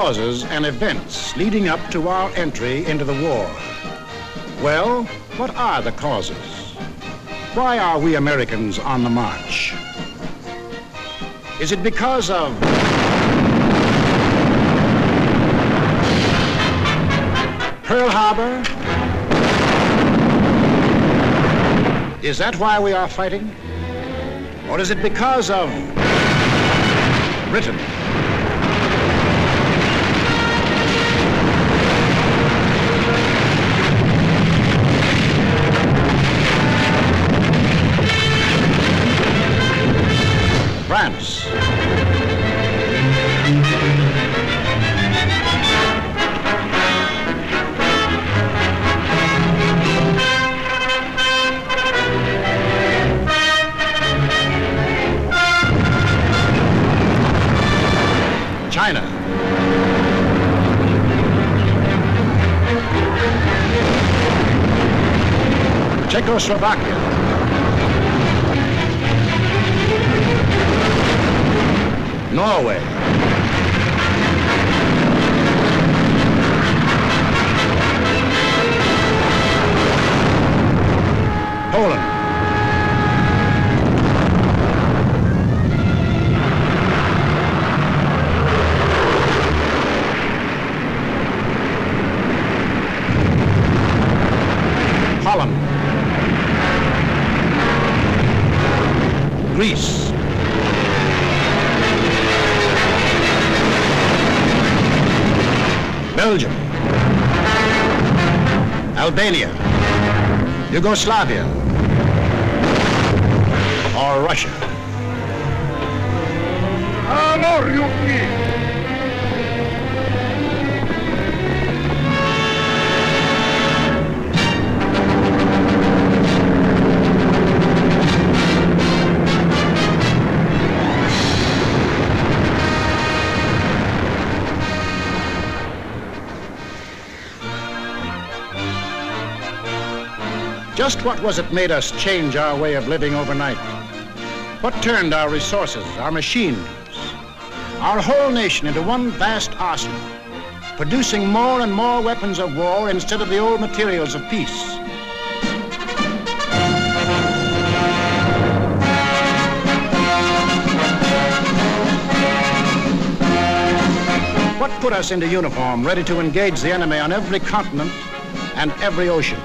causes and events leading up to our entry into the war. Well, what are the causes? Why are we Americans on the march? Is it because of Pearl Harbor? Is that why we are fighting? Or is it because of Britain? France. China. Czechoslovakia. Norway. Poland. Holland. Greece. Belgium, Albania, Yugoslavia, or Russia. Just what was it made us change our way of living overnight? What turned our resources, our machines, our whole nation into one vast arsenal, producing more and more weapons of war instead of the old materials of peace? What put us into uniform, ready to engage the enemy on every continent and every ocean?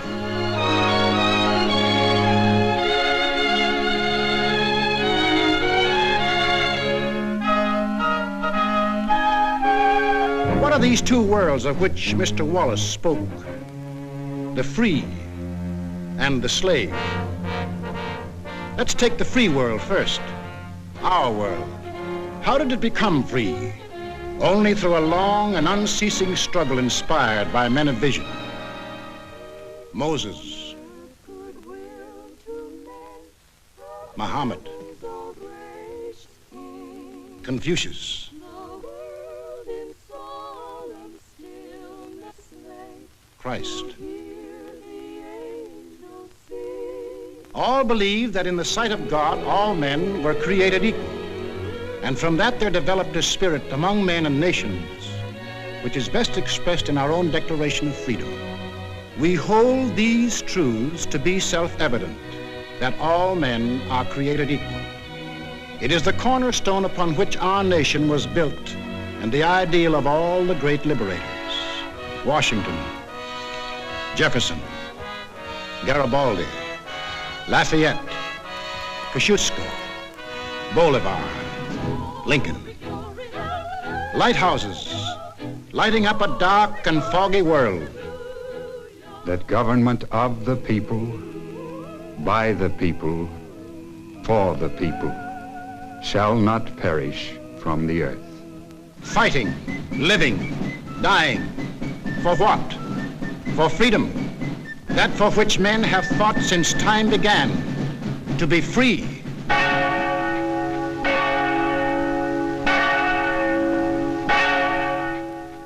What are these two worlds of which Mr. Wallace spoke? The free and the slave. Let's take the free world first, our world. How did it become free? Only through a long and unceasing struggle inspired by men of vision. Moses, Muhammad, Confucius, Christ. All believed that in the sight of God, all men were created equal. And from that there developed a spirit among men and nations, which is best expressed in our own Declaration of Freedom. We hold these truths to be self-evident, that all men are created equal. It is the cornerstone upon which our nation was built, and the ideal of all the great liberators. Washington, Jefferson, Garibaldi, Lafayette, Kosciuszko, Bolivar, Lincoln. Lighthouses lighting up a dark and foggy world. That government of the people, by the people, for the people, shall not perish from the earth. Fighting, living, dying. For what? For freedom, that for which men have fought since time began, to be free.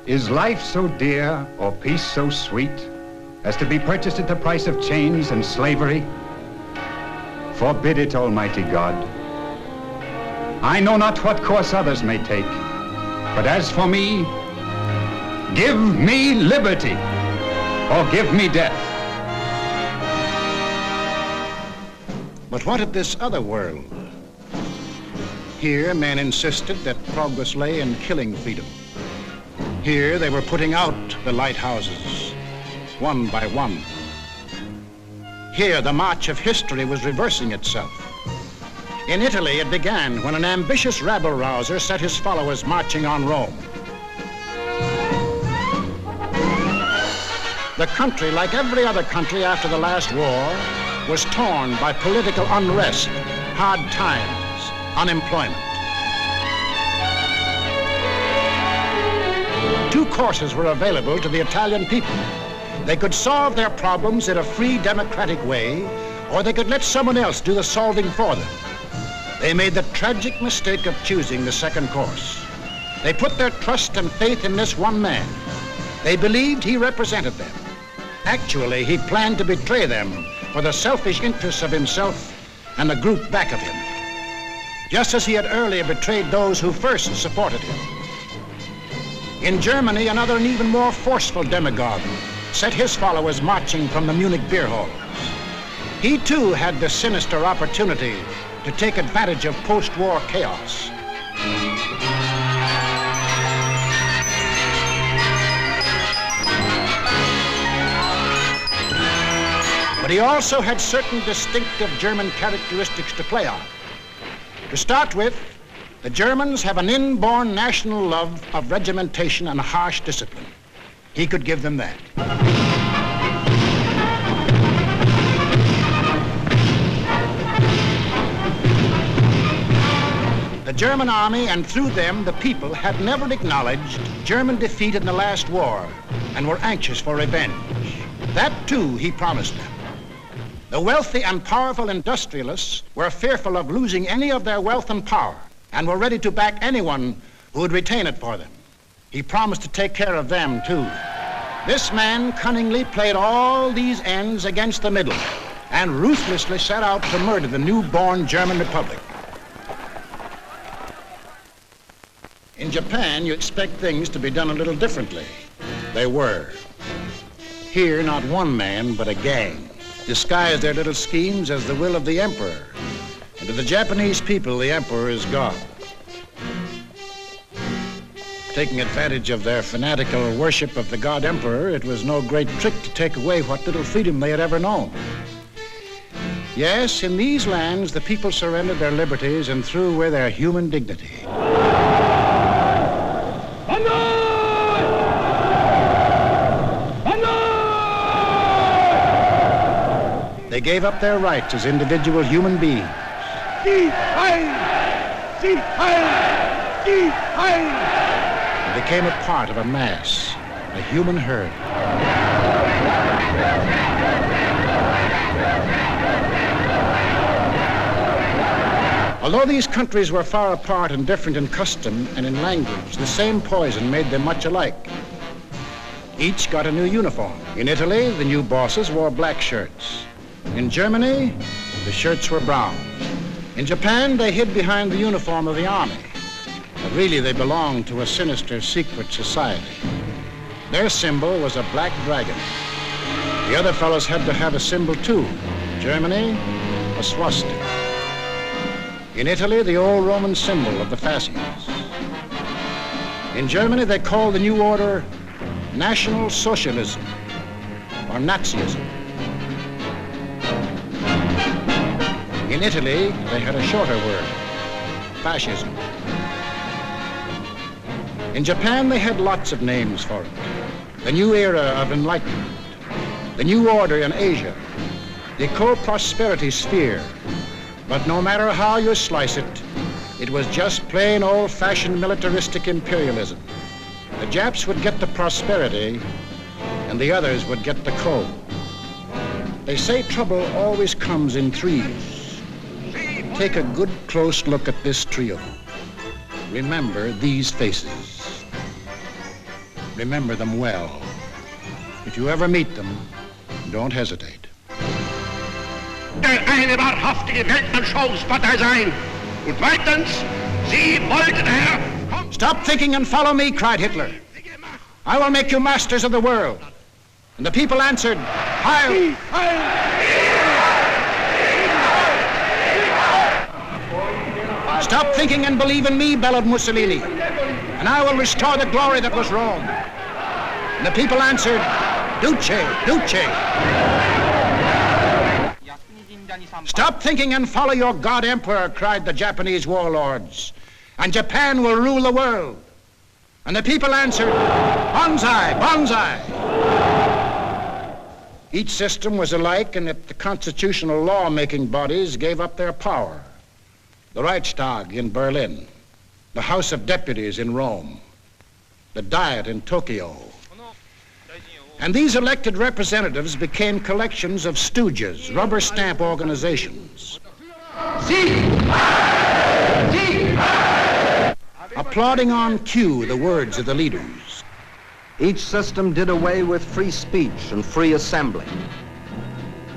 Is life so dear or peace so sweet as to be purchased at the price of chains and slavery? Forbid it, Almighty God. I know not what course others may take, but as for me, Give me liberty, or give me death. But what of this other world? Here, men insisted that progress lay in killing freedom. Here, they were putting out the lighthouses, one by one. Here, the march of history was reversing itself. In Italy, it began when an ambitious rabble-rouser set his followers marching on Rome. The country, like every other country after the last war, was torn by political unrest, hard times, unemployment. Two courses were available to the Italian people. They could solve their problems in a free, democratic way, or they could let someone else do the solving for them. They made the tragic mistake of choosing the second course. They put their trust and faith in this one man. They believed he represented them. Actually, he planned to betray them for the selfish interests of himself and the group back of him, just as he had earlier betrayed those who first supported him. In Germany, another and even more forceful demagogue set his followers marching from the Munich beer halls. He too had the sinister opportunity to take advantage of post-war chaos. But he also had certain distinctive German characteristics to play on. To start with, the Germans have an inborn national love of regimentation and harsh discipline. He could give them that. The German army, and through them the people, had never acknowledged German defeat in the last war and were anxious for revenge. That too he promised them. The wealthy and powerful industrialists were fearful of losing any of their wealth and power and were ready to back anyone who would retain it for them. He promised to take care of them too. This man cunningly played all these ends against the middle and ruthlessly set out to murder the newborn German Republic. In Japan, you expect things to be done a little differently. They were. Here, not one man, but a gang disguised their little schemes as the will of the emperor. And to the Japanese people, the emperor is God. Taking advantage of their fanatical worship of the god emperor, it was no great trick to take away what little freedom they had ever known. Yes, in these lands, the people surrendered their liberties and threw away their human dignity. They gave up their rights as individual human beings. And became a part of a mass, a human herd. Although these countries were far apart and different in custom and in language, the same poison made them much alike. Each got a new uniform. In Italy, the new bosses wore black shirts. In Germany, the shirts were brown. In Japan, they hid behind the uniform of the army. But really, they belonged to a sinister, secret society. Their symbol was a black dragon. The other fellows had to have a symbol too. Germany, a swastika. In Italy, the old Roman symbol of the fascists. In Germany, they called the new order National Socialism, or Nazism. In Italy, they had a shorter word, fascism. In Japan, they had lots of names for it. The new era of enlightenment, the new order in Asia, the co-prosperity sphere. But no matter how you slice it, it was just plain old-fashioned militaristic imperialism. The Japs would get the prosperity, and the others would get the coal. They say trouble always comes in threes. Take a good close look at this trio. Remember these faces. Remember them well. If you ever meet them, don't hesitate. Der eine wahrhaftige Weltanschauungspartei sein. Und zweitens, sie wollten, Herr... Stop thinking and follow me, cried Hitler. I will make you masters of the world. And the people answered, Heil! Stop thinking and believe in me, bellowed Mussolini, and I will restore the glory that was Rome. And the people answered, Duce, Duce. Stop thinking and follow your God Emperor, cried the Japanese warlords, and Japan will rule the world. And the people answered, Banzai, Banzai. Each system was alike in that the constitutional law-making bodies gave up their power. The Reichstag in Berlin, the House of Deputies in Rome, the Diet in Tokyo. And these elected representatives became collections of stooges, rubber stamp organizations. Applauding on cue the words of the leaders. Each system did away with free speech and free assembly.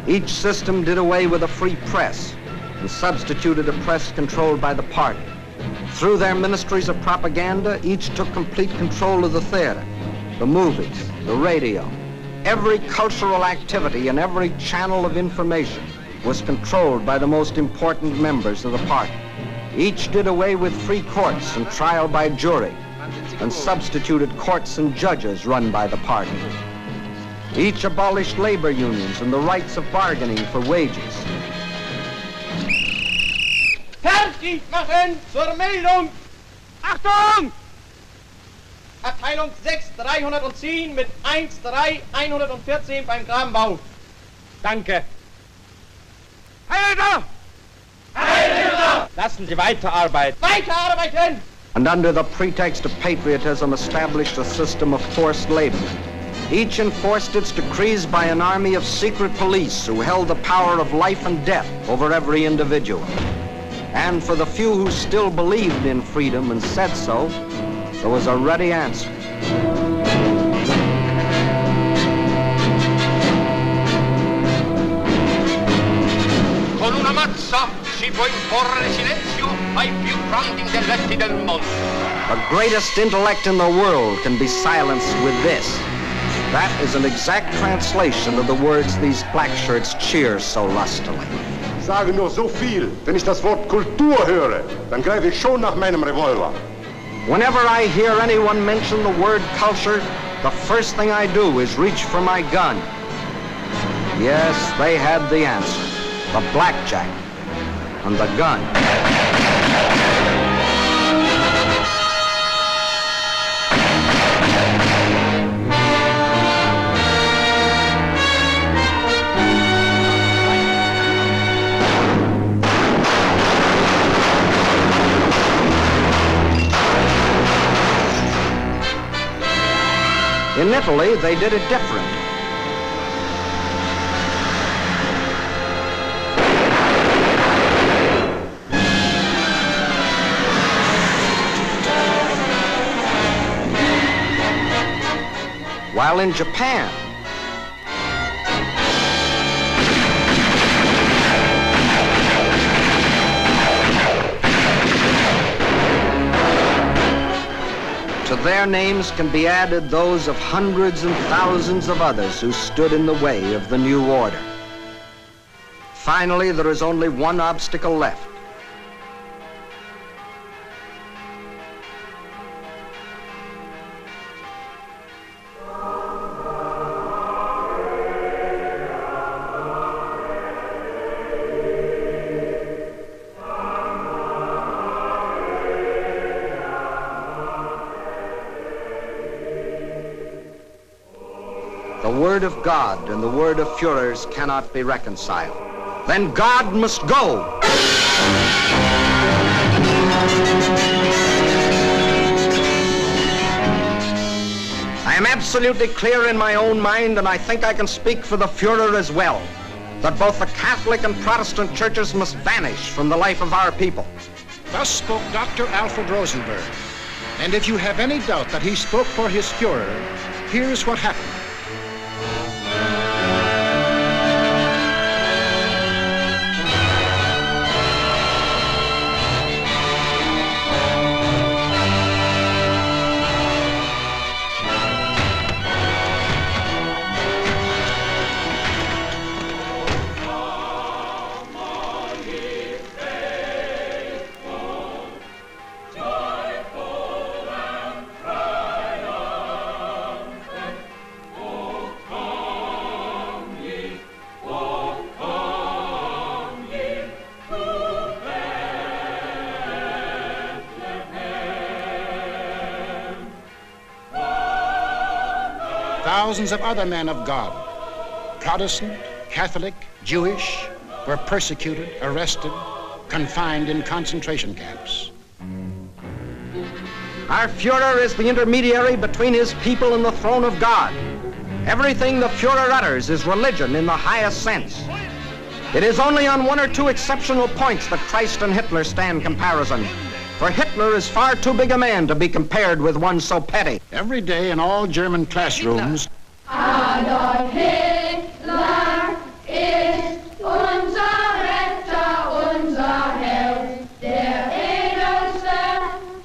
Each system did away with a free press and substituted a press controlled by the party. Through their ministries of propaganda, each took complete control of the theater, the movies, the radio. Every cultural activity and every channel of information was controlled by the most important members of the party. Each did away with free courts and trial by jury and substituted courts and judges run by the party. Each abolished labor unions and the rights of bargaining for wages. Fertig machen zur Meldung! Achtung! Abteilung 6, 310 mit 1-3-114 beim Grabenbau. Danke. Heil Hitler! Lassen Sie weiterarbeiten. Weiterarbeiten! And under the pretext of patriotism established a system of forced labor. Each enforced its decrees by an army of secret police who held the power of life and death over every individual. And for the few who still believed in freedom and said so, there was a ready answer. Con una mazza si può imporre silenzio ai più grandi intelletti del mondo. The greatest intellect in the world can be silenced with this. That is an exact translation of the words these black shirts cheer so lustily. Sage nur so viel, wenn ich das Wort Kultur höre, dann greife ich schon nach meinem Revolver. Whenever I hear anyone mention the word culture, the first thing I do is reach for my gun. Yes, they had the answer. The blackjack and the gun. In Italy, they did it different. While in Japan, to their names can be added those of hundreds and thousands of others who stood in the way of the new order. Finally, there is only one obstacle left. The word of God and the word of Führers cannot be reconciled. Then God must go. I am absolutely clear in my own mind, and I think I can speak for the Führer as well, that both the Catholic and Protestant churches must vanish from the life of our people. Thus spoke Dr. Alfred Rosenberg. And if you have any doubt that he spoke for his Führer, here's what happened. thousands of other men of God, Protestant, Catholic, Jewish, were persecuted, arrested, confined in concentration camps. Our Führer is the intermediary between his people and the throne of God. Everything the Führer utters is religion in the highest sense. It is only on one or two exceptional points that Christ and Hitler stand comparison. For Hitler is far too big a man to be compared with one so petty. Every day in all German classrooms, Adolf Hitler ist unser Retter, unser Held, der edelste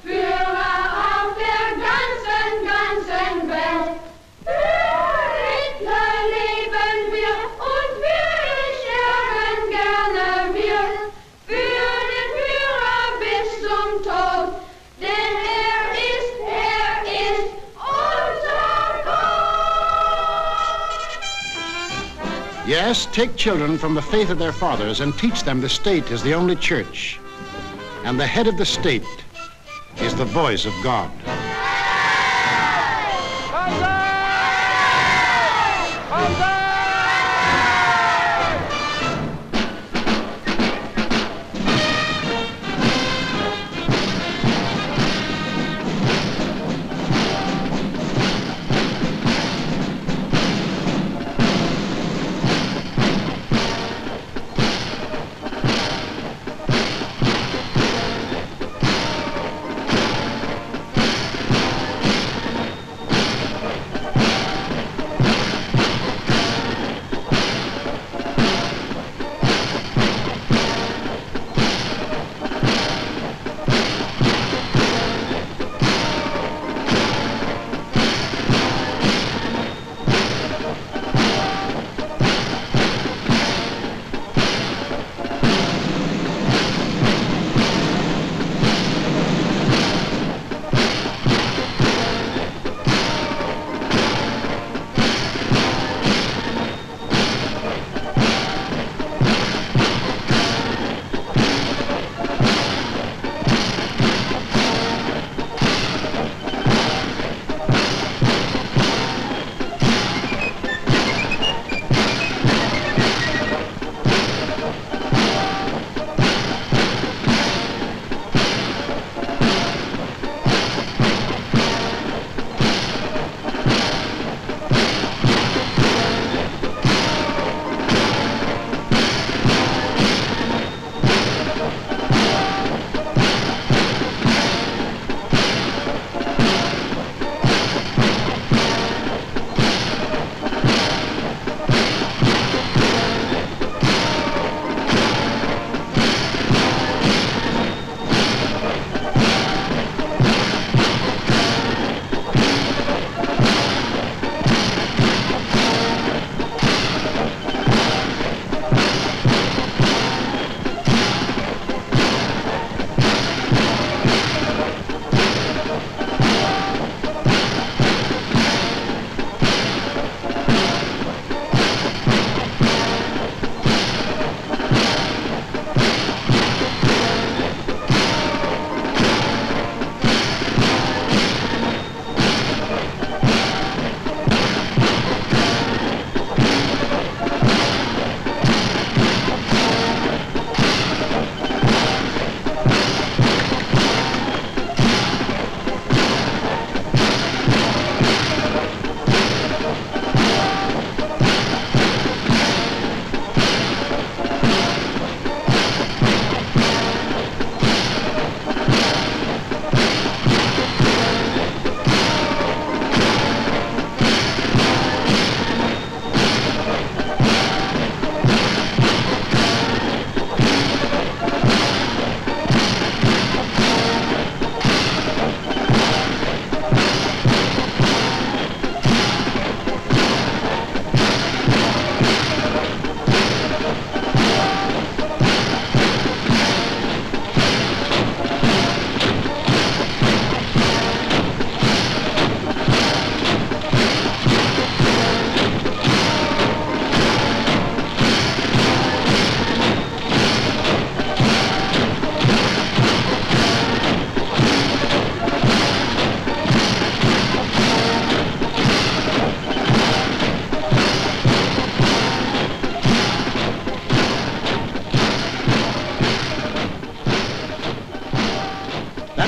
Führer auf der ganzen Welt. Für Hitler leben wir und wir sterben gerne wir. Für den Führer bis zum Tod, denn er ist unser Gott. yes, take children from the faith of their fathers and teach them the state is the only church, and the head of the state is the voice of God.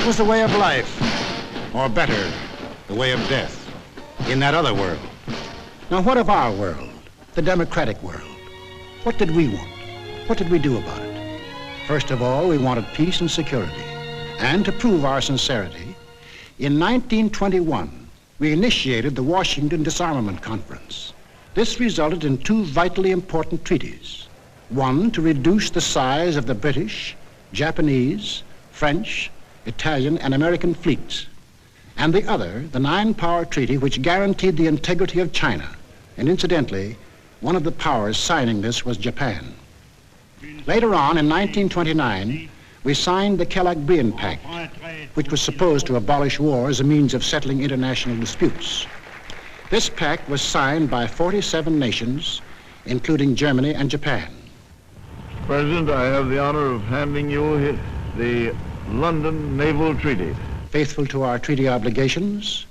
was the way of life, or better, the way of death, in that other world. Now, what of our world, the democratic world? What did we want? What did we do about it? First of all, we wanted peace and security. And to prove our sincerity, in 1921, we initiated the Washington Disarmament Conference. This resulted in two vitally important treaties. One, to reduce the size of the British, Japanese, French, Italian, and American fleets. And the other, the Nine-Power Treaty, which guaranteed the integrity of China. And incidentally, one of the powers signing this was Japan. Later on, in 1929, we signed the Kellogg-Briand Pact, which was supposed to abolish war as a means of settling international disputes. This pact was signed by 47 nations, including Germany and Japan. President, I have the honor of handing you the London Naval Treaty. Faithful to our treaty obligations,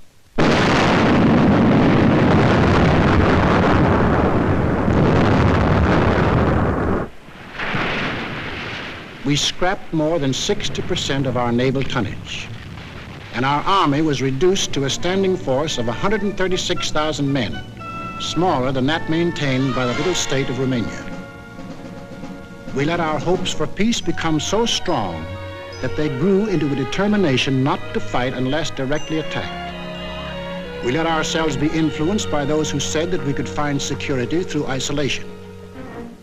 we scrapped more than 60% of our naval tonnage, and our army was reduced to a standing force of 136,000 men, smaller than that maintained by the little state of Romania. We let our hopes for peace become so strong that they grew into a determination not to fight unless directly attacked. We let ourselves be influenced by those who said that we could find security through isolation.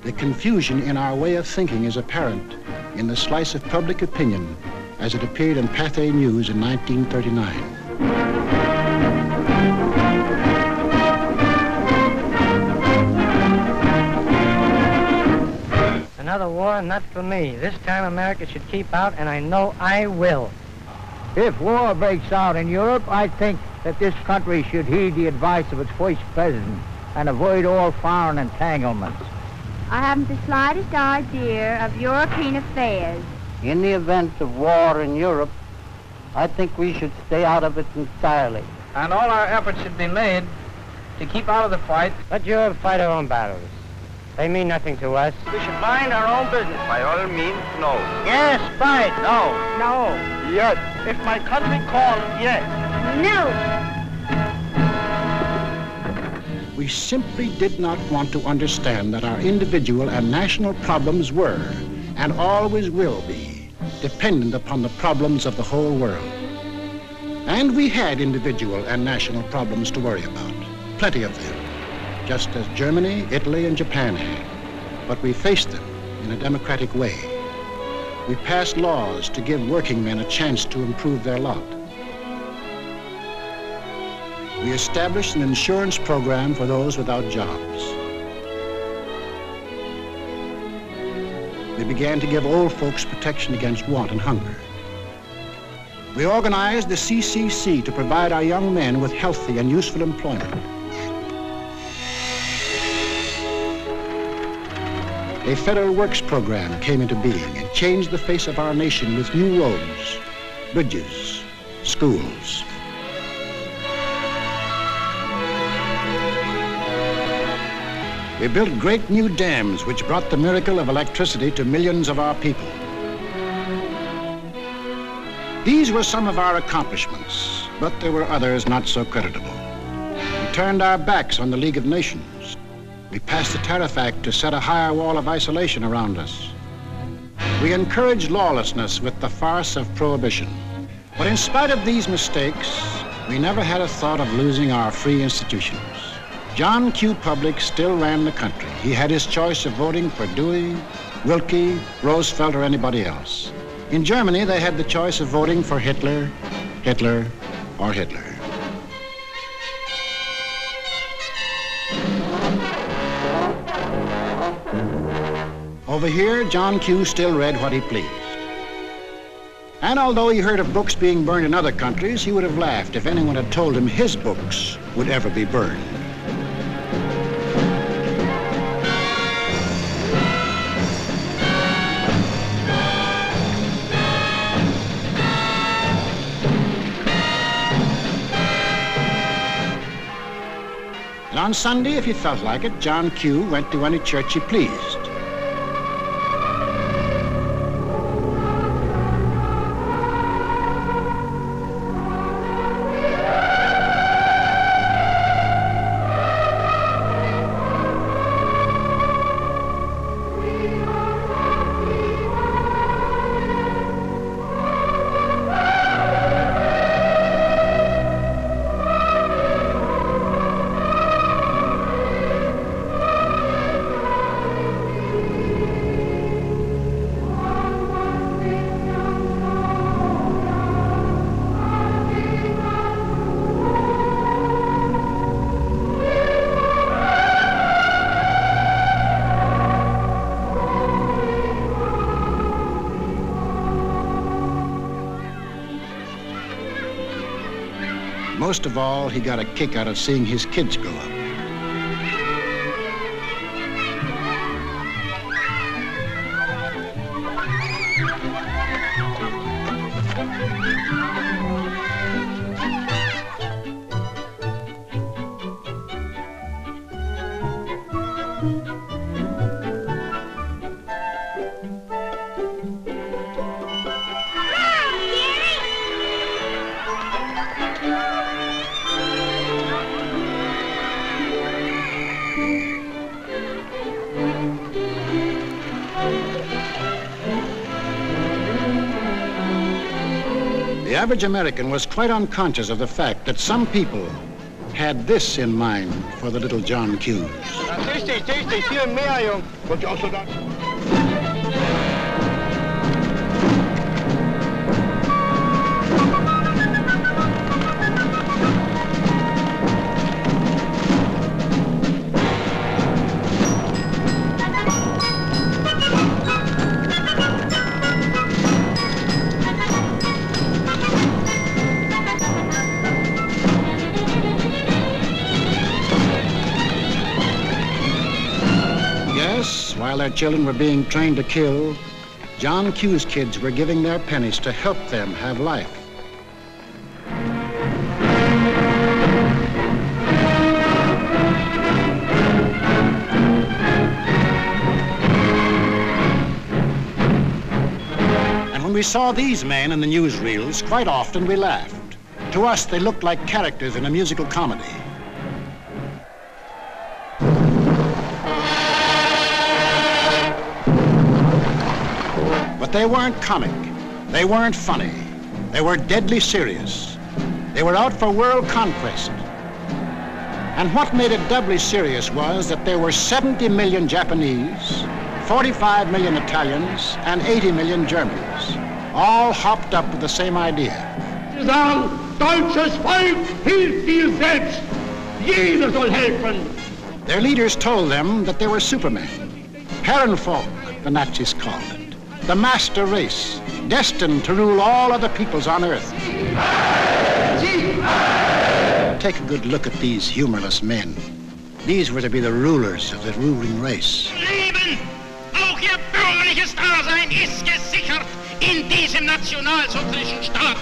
The confusion in our way of thinking is apparent in the slice of public opinion as it appeared in Pathé News in 1939. Another war, not for me. This time America should keep out, and I know I will. If war breaks out in Europe, I think that this country should heed the advice of its first president and avoid all foreign entanglements. I haven't the slightest idea of European affairs. In the event of war in Europe, I think we should stay out of it entirely. And all our efforts should be made to keep out of the fight. Let Europe fight her own battles. They mean nothing to us. We should mind our own business. By all means, no. Yes, fight. No. No. Yes. If my country calls, yes. No. We simply did not want to understand that our individual and national problems were, and always will be, dependent upon the problems of the whole world. And we had individual and national problems to worry about, plenty of them, just as Germany, Italy, and Japan had. But we faced them in a democratic way. We passed laws to give working men a chance to improve their lot. We established an insurance program for those without jobs. We began to give old folks protection against want and hunger. We organized the CCC to provide our young men with healthy and useful employment. A federal works program came into being and changed the face of our nation with new roads, bridges, schools. We built great new dams which brought the miracle of electricity to millions of our people. These were some of our accomplishments, but there were others not so creditable. We turned our backs on the League of Nations. We passed the Tariff Act to set a higher wall of isolation around us. We encouraged lawlessness with the farce of prohibition. But in spite of these mistakes, we never had a thought of losing our free institutions. John Q. Public still ran the country. He had his choice of voting for Dewey, Wilkie, Roosevelt, or anybody else. In Germany, they had the choice of voting for Hitler, Hitler, or Hitler. Over here, John Q. still read what he pleased. And although he heard of books being burned in other countries, he would have laughed if anyone had told him his books would ever be burned. And on Sunday, if he felt like it, John Q. went to any church he pleased. most of all, he got a kick out of seeing his kids grow up. The average American was quite unconscious of the fact that some people had this in mind for the little John Q's. While their children were being trained to kill, John Q's kids were giving their pennies to help them have life. And when we saw these men in the newsreels, quite often we laughed. To us, they looked like characters in a musical comedy. But they weren't comic. They weren't funny. They were deadly serious. They were out for world conquest. And what made it doubly serious was that there were 70 million Japanese, 45 million Italians, and 80 million Germans, all hopped up with the same idea. Deutsches Volk hilft dir selbst. Jeder soll helfen. Their leaders told them that they were supermen. Herrenvolk, the Nazis called it. The master race, destined to rule all other peoples on Earth. Take a good look at these humorless men. These were to be the rulers of the ruling race. Leben, auch ihr bürgerliches Dasein ist gesichert in diesem nationalsozialistischen Staat.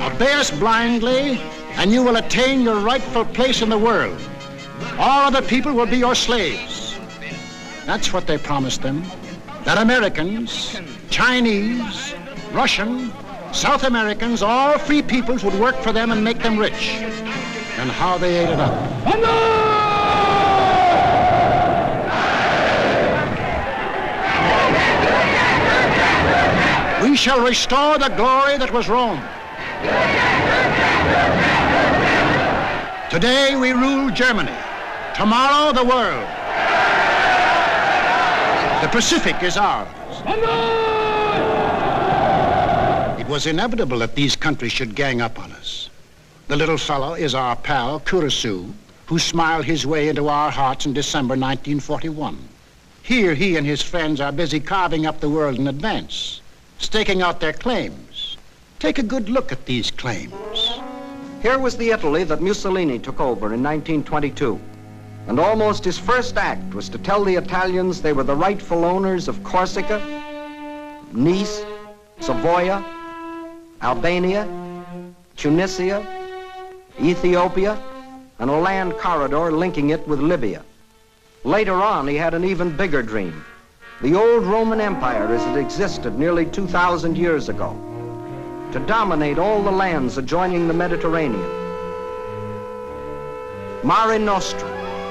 Obey us blindly, and you will attain your rightful place in the world. All other people will be your slaves. That's what they promised them. That Americans, Chinese, Russian, South Americans, all free peoples would work for them and make them rich. And how they ate it up. We shall restore the glory that was Rome. Today we rule Germany. Tomorrow the world. The Pacific is ours. It was inevitable that these countries should gang up on us. The little fellow is our pal, Kurosu, who smiled his way into our hearts in December 1941. Here he and his friends are busy carving up the world in advance, staking out their claims. Take a good look at these claims. Here was the Italy that Mussolini took over in 1922. And almost his first act was to tell the Italians they were the rightful owners of Corsica, Nice, Savoia, Albania, Tunisia, Ethiopia, and a land corridor linking it with Libya. Later on, he had an even bigger dream. The old Roman Empire as it existed nearly 2,000 years ago, to dominate all the lands adjoining the Mediterranean. Mare Nostrum,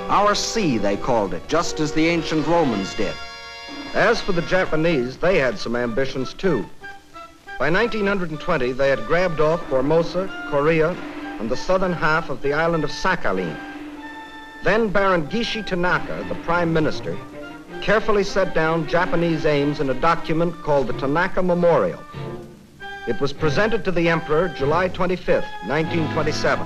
our sea, they called it, just as the ancient Romans did. As for the Japanese, they had some ambitions too. By 1920, they had grabbed off Formosa, Korea, and the southern half of the island of Sakhalin. Then Baron Gishi Tanaka, the prime minister, carefully set down Japanese aims in a document called the Tanaka Memorial. It was presented to the emperor July 25th, 1927.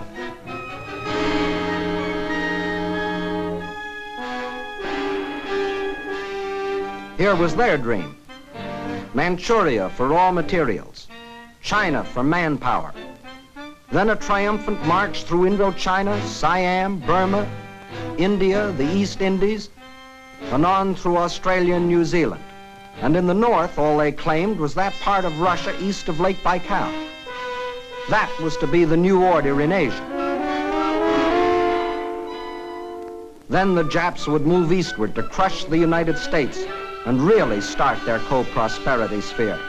Here was their dream. Manchuria for raw materials, China for manpower, Then a triumphant march through Indochina, Siam, Burma, India, the East Indies, and on through Australia and New Zealand. And in the north, all they claimed was that part of Russia east of Lake Baikal. That was to be the new order in Asia. Then the Japs would move eastward to crush the United States and really start their co-prosperity sphere.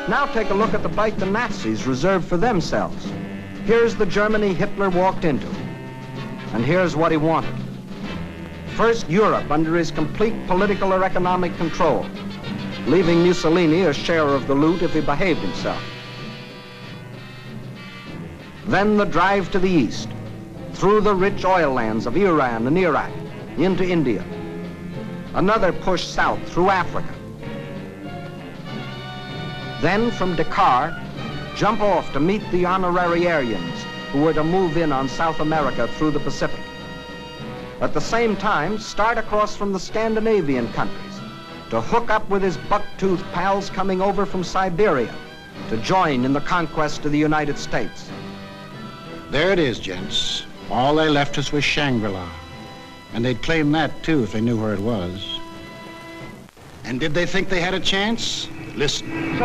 Now take a look at the bite the Nazis reserved for themselves. Here's the Germany Hitler walked into, and here's what he wanted. First, Europe under his complete political or economic control, leaving Mussolini a share of the loot if he behaved himself. Then the drive to the east, through the rich oil lands of Iran and Iraq, into India. Another push south through Africa. Then from Dakar, jump off to meet the honorary Aryans who were to move in on South America through the Pacific. At the same time, start across from the Scandinavian countries to hook up with his buck-toothed pals coming over from Siberia to join in the conquest of the United States. There it is, gents. All they left us was Shangri-La. And they'd claim that, too, if they knew where it was. And did they think they had a chance? Listen.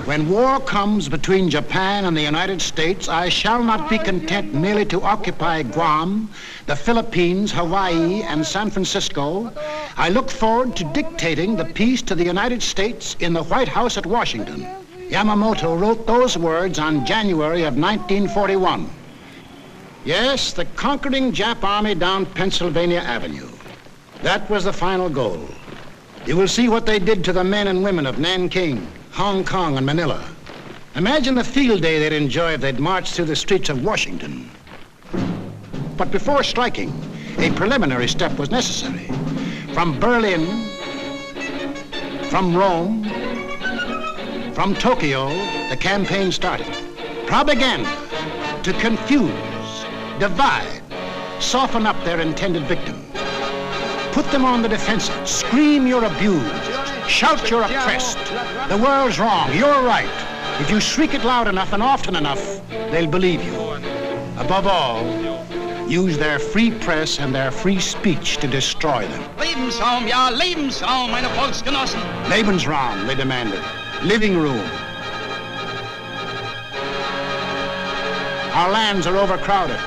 When war comes between Japan and the United States, I shall not be content merely to occupy Guam, the Philippines, Hawaii, and San Francisco. I look forward to dictating the peace to the United States in the White House at Washington. Yamamoto wrote those words on January of 1941. Yes, the conquering Jap army down Pennsylvania Avenue. That was the final goal. You will see what they did to the men and women of Nanking, Hong Kong, and Manila. Imagine the field day they'd enjoy if they'd marched through the streets of Washington. But before striking, a preliminary step was necessary. From Berlin, from Rome, from Tokyo, the campaign started. Propaganda to confuse, divide, soften up their intended victims. Put them on the defensive. Scream you're abused. Shout you're oppressed. The world's wrong. You're right. If you shriek it loud enough and often enough, they'll believe you. Above all, use their free press and their free speech to destroy them. Lebensraum, ja, Lebensraum, meine Volksgenossen. Lebensraum, they demanded. Living room. Our lands are overcrowded.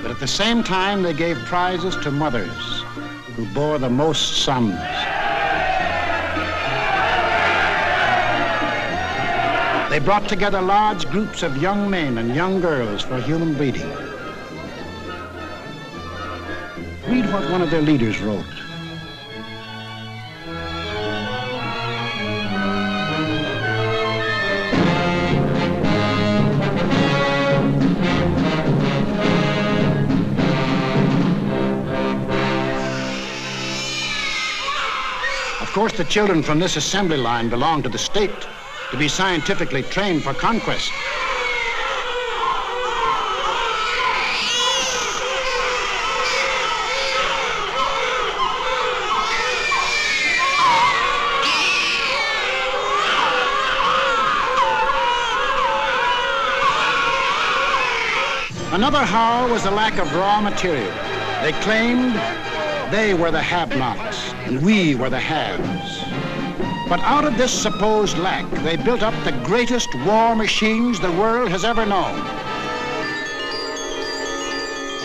But at the same time, they gave prizes to mothers who bore the most sons. They brought together large groups of young men and young girls for human breeding. Read what one of their leaders wrote. Of course, the children from this assembly line belong to the state to be scientifically trained for conquest. Another howl was the lack of raw material. They claimed they were the have-nots and we were the haves. But out of this supposed lack, they built up the greatest war machines the world has ever known.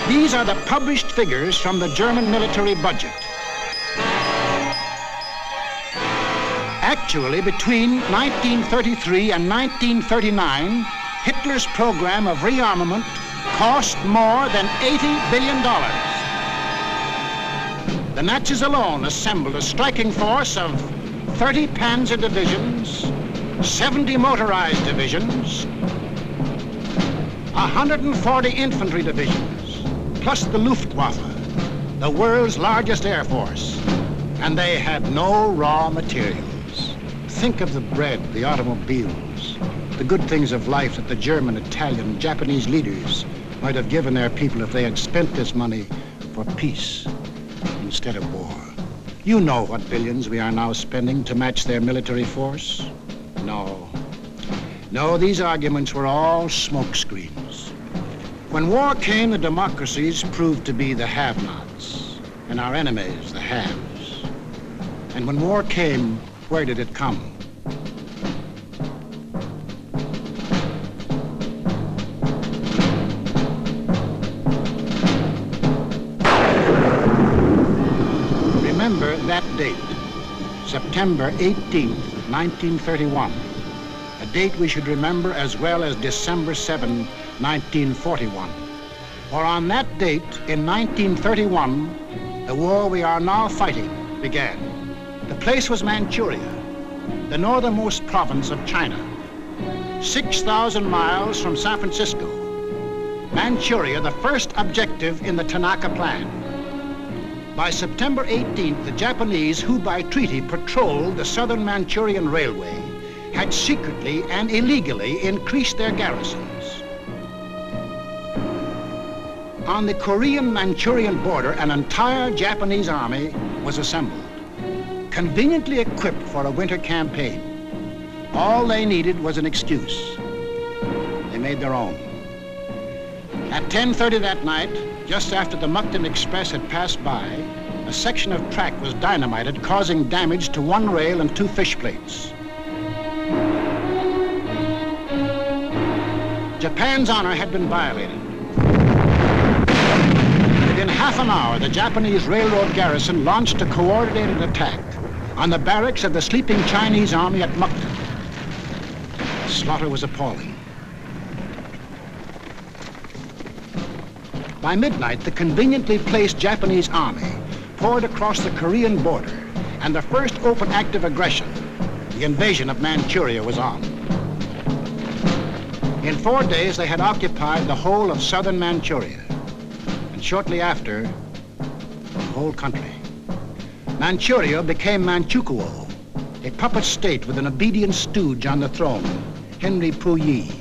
These are the published figures from the German military budget. Actually, between 1933 and 1939, Hitler's program of rearmament cost more than $80 billion. The Nazis alone assembled a striking force of 30 panzer divisions, 70 motorized divisions, 140 infantry divisions, plus the Luftwaffe, the world's largest air force. And they had no raw materials. Think of the bread, the automobiles, the good things of life that the German, Italian, Japanese leaders might have given their people if they had spent this money for peace instead of war. You know what billions we are now spending to match their military force? No. No, these arguments were all smokescreens. When war came, the democracies proved to be the have-nots, and our enemies the haves. And when war came, where did it come? Remember that date, September 18th, 1931. A date we should remember as well as December 7, 1941. For on that date, in 1931, the war we are now fighting began. The place was Manchuria, the northernmost province of China, 6,000 miles from San Francisco. Manchuria, the first objective in the Tanaka Plan. By September 18th, the Japanese, who by treaty patrolled the southern Manchurian Railway, had secretly and illegally increased their garrisons. On the Korean-Manchurian border, an entire Japanese army was assembled, conveniently equipped for a winter campaign. All they needed was an excuse. They made their own. At 10:30 that night, just after the Mukden Express had passed by, a section of track was dynamited, causing damage to one rail and two fish plates. Japan's honor had been violated. Within half an hour, the Japanese railroad garrison launched a coordinated attack on the barracks of the sleeping Chinese army at Mukden. The slaughter was appalling. By midnight, the conveniently placed Japanese army poured across the Korean border, and the first open act of aggression, the invasion of Manchuria, was on. In 4 days, they had occupied the whole of southern Manchuria, and shortly after, the whole country. Manchuria became Manchukuo, a puppet state with an obedient stooge on the throne, Henry Puyi,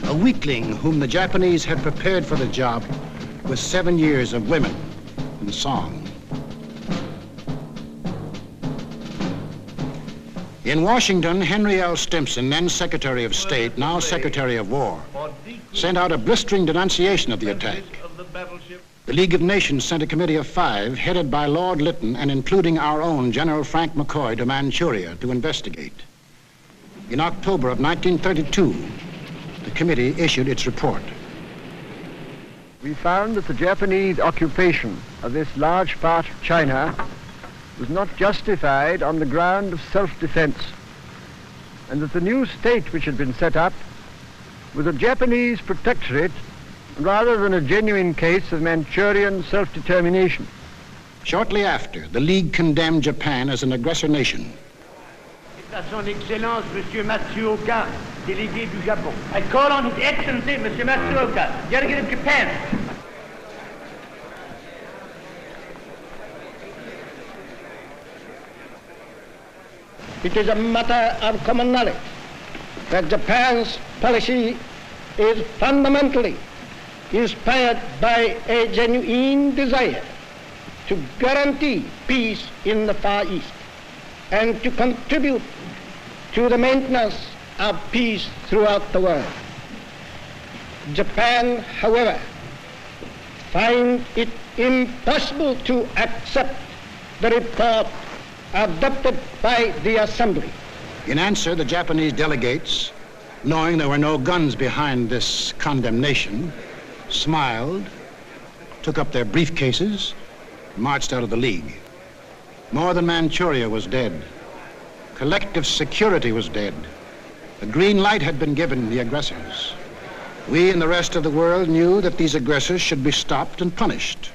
a weakling whom the Japanese had prepared for the job with 7 years of women and song. In Washington, Henry L. Stimson, then Secretary of State, now Secretary of War, sent out a blistering denunciation of the attack. The League of Nations sent a committee of 5, headed by Lord Lytton and including our own General Frank McCoy, to Manchuria to investigate. In October of 1932, the committee issued its report. We found that the Japanese occupation of this large part of China was not justified on the ground of self-defense, and that the new state which had been set up was a Japanese protectorate rather than a genuine case of Manchurian self-determination. Shortly after, the League condemned Japan as an aggressor nation. À son Excellence, Monsieur Matsuoka, délégué du Japon. I call on His Excellency, Monsieur Matsuoka, delegate of Japan. It is a matter of common knowledge that Japan's policy is fundamentally inspired by a genuine desire to guarantee peace in the Far East and to contribute to the maintenance of peace throughout the world. Japan, however, finds it impossible to accept the report adopted by the Assembly. In answer, the Japanese delegates, knowing there were no guns behind this condemnation, smiled, took up their briefcases, marched out of the League. Northern Manchuria was dead. Collective security was dead. The green light had been given the aggressors. We and the rest of the world knew that these aggressors should be stopped and punished,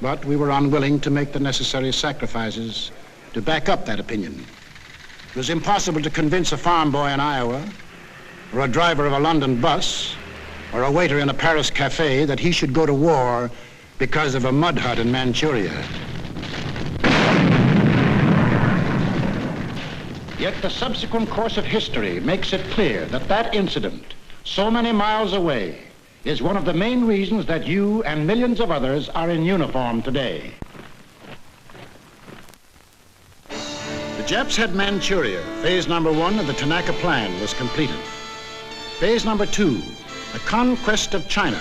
but we were unwilling to make the necessary sacrifices to back up that opinion. It was impossible to convince a farm boy in Iowa, or a driver of a London bus, or a waiter in a Paris cafe that he should go to war because of a mud hut in Manchuria. Yet the subsequent course of history makes it clear that that incident, so many miles away, is one of the main reasons that you and millions of others are in uniform today. The Japs had Manchuria. Phase number 1 of the Tanaka Plan was completed. Phase number 2, the conquest of China.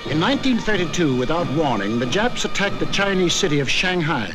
In 1932, without warning, the Japs attacked the Chinese city of Shanghai.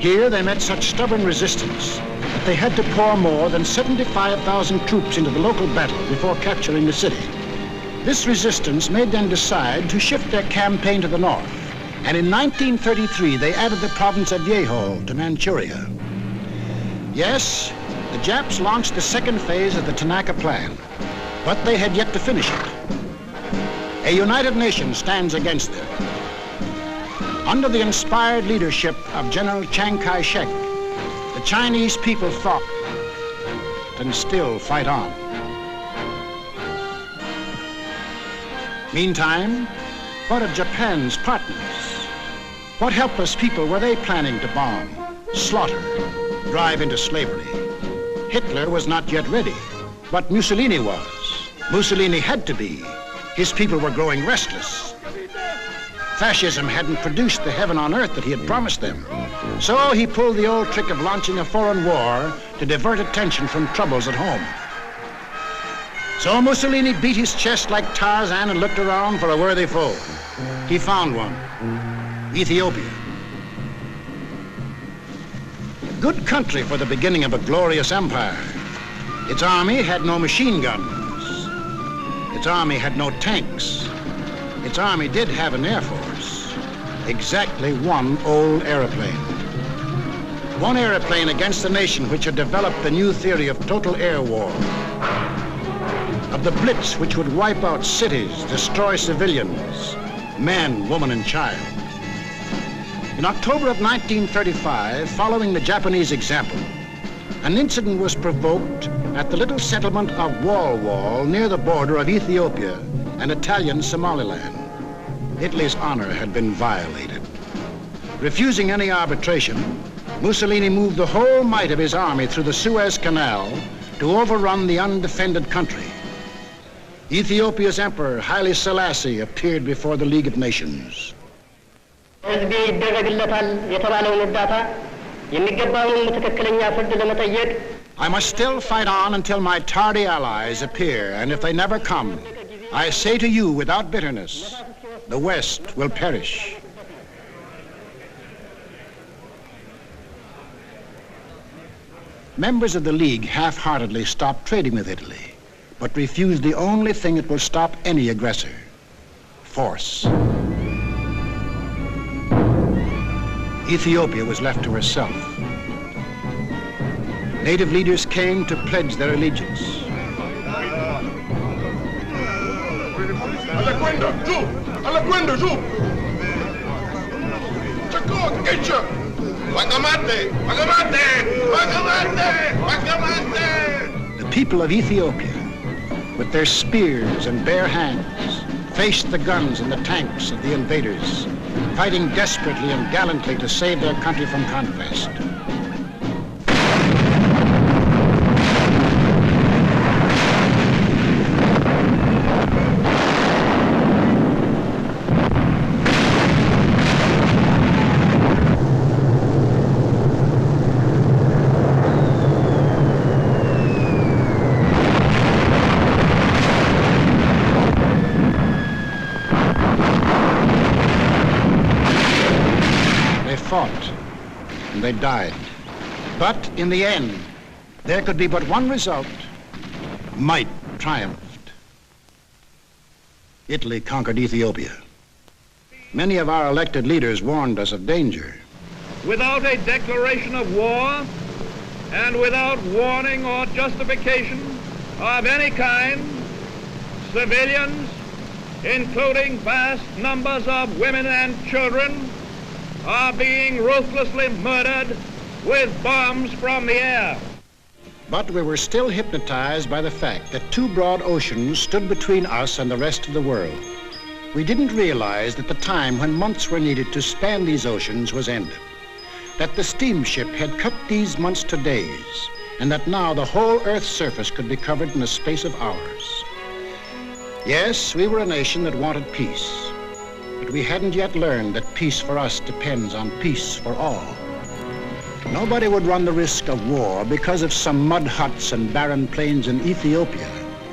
Here they met such stubborn resistance that they had to pour more than 75,000 troops into the local battle before capturing the city. This resistance made them decide to shift their campaign to the north, and in 1933 they added the province of Yehol to Manchuria. Yes, the Japs launched the second phase of the Tanaka Plan, but they had yet to finish it. A united nation stands against them. Under the inspired leadership of General Chiang Kai-shek, the Chinese people fought and still fight on. Meantime, what of Japan's partners? What helpless people were they planning to bomb, slaughter, drive into slavery? Hitler was not yet ready, but Mussolini was. Mussolini had to be. His people were growing restless. Fascism hadn't produced the heaven on earth that he had promised them. So he pulled the old trick of launching a foreign war to divert attention from troubles at home. So Mussolini beat his chest like Tarzan and looked around for a worthy foe. He found one, Ethiopia. A good country for the beginning of a glorious empire. Its army had no machine guns. Its army had no tanks. Its army did have an air force, exactly one old airplane. One airplane against a nation which had developed the new theory of total air war, of the blitz which would wipe out cities, destroy civilians, men, woman, and child. In October of 1935, following the Japanese example, an incident was provoked at the little settlement of Wal near the border of Ethiopia and Italian Somaliland. Italy's honor had been violated. Refusing any arbitration, Mussolini moved the whole might of his army through the Suez Canal to overrun the undefended country. Ethiopia's emperor, Haile Selassie, appeared before the League of Nations. I must still fight on until my tardy allies appear, and if they never come, I say to you without bitterness, the West will perish. Members of the League half-heartedly stopped trading with Italy, but refused the only thing that will stop any aggressor: force. Ethiopia was left to herself. Native leaders came to pledge their allegiance. Look, get you! Wagamate! Wagamate! Wagamate! Wagamate! The people of Ethiopia, with their spears and bare hands, faced the guns and the tanks of the invaders, fighting desperately and gallantly to save their country from conquest. Fought, and they died. But in the end, there could be but one result. Might triumphed. Italy conquered Ethiopia. Many of our elected leaders warned us of danger. Without a declaration of war and without warning or justification of any kind, civilians, including vast numbers of women and children, are being ruthlessly murdered with bombs from the air. But we were still hypnotized by the fact that two broad oceans stood between us and the rest of the world. We didn't realize that the time when months were needed to span these oceans was ended, that the steamship had cut these months to days, and that now the whole Earth's surface could be covered in the space of hours. Yes, we were a nation that wanted peace. But we hadn't yet learned that peace for us depends on peace for all. Nobody would run the risk of war because of some mud huts and barren plains in Ethiopia,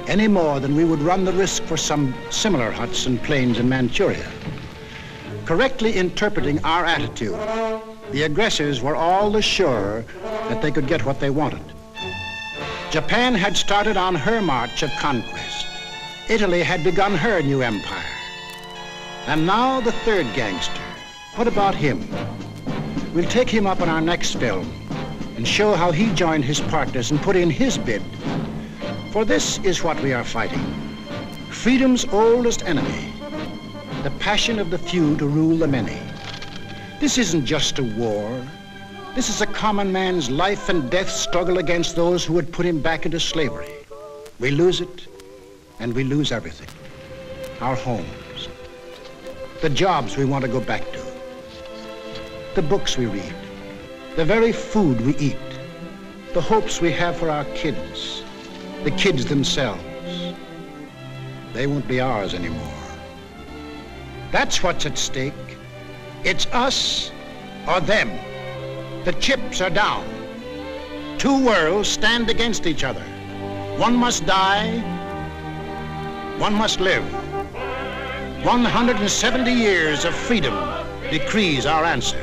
any more than we would run the risk for some similar huts and plains in Manchuria. Correctly interpreting our attitude, the aggressors were all the surer that they could get what they wanted. Japan had started on her march of conquest. Italy had begun her new empire. And now the third gangster. What about him? We'll take him up in our next film and show how he joined his partners and put in his bid. For this is what we are fighting. Freedom's oldest enemy, the passion of the few to rule the many. This isn't just a war. This is a common man's life and death struggle against those who would put him back into slavery. We lose it, and we lose everything. Our homes. The jobs we want to go back to, the books we read, the very food we eat, the hopes we have for our kids, the kids themselves. They won't be ours anymore. That's what's at stake. It's us or them. The chips are down. Two worlds stand against each other. One must die, one must live. 170 years of freedom decrees our answer.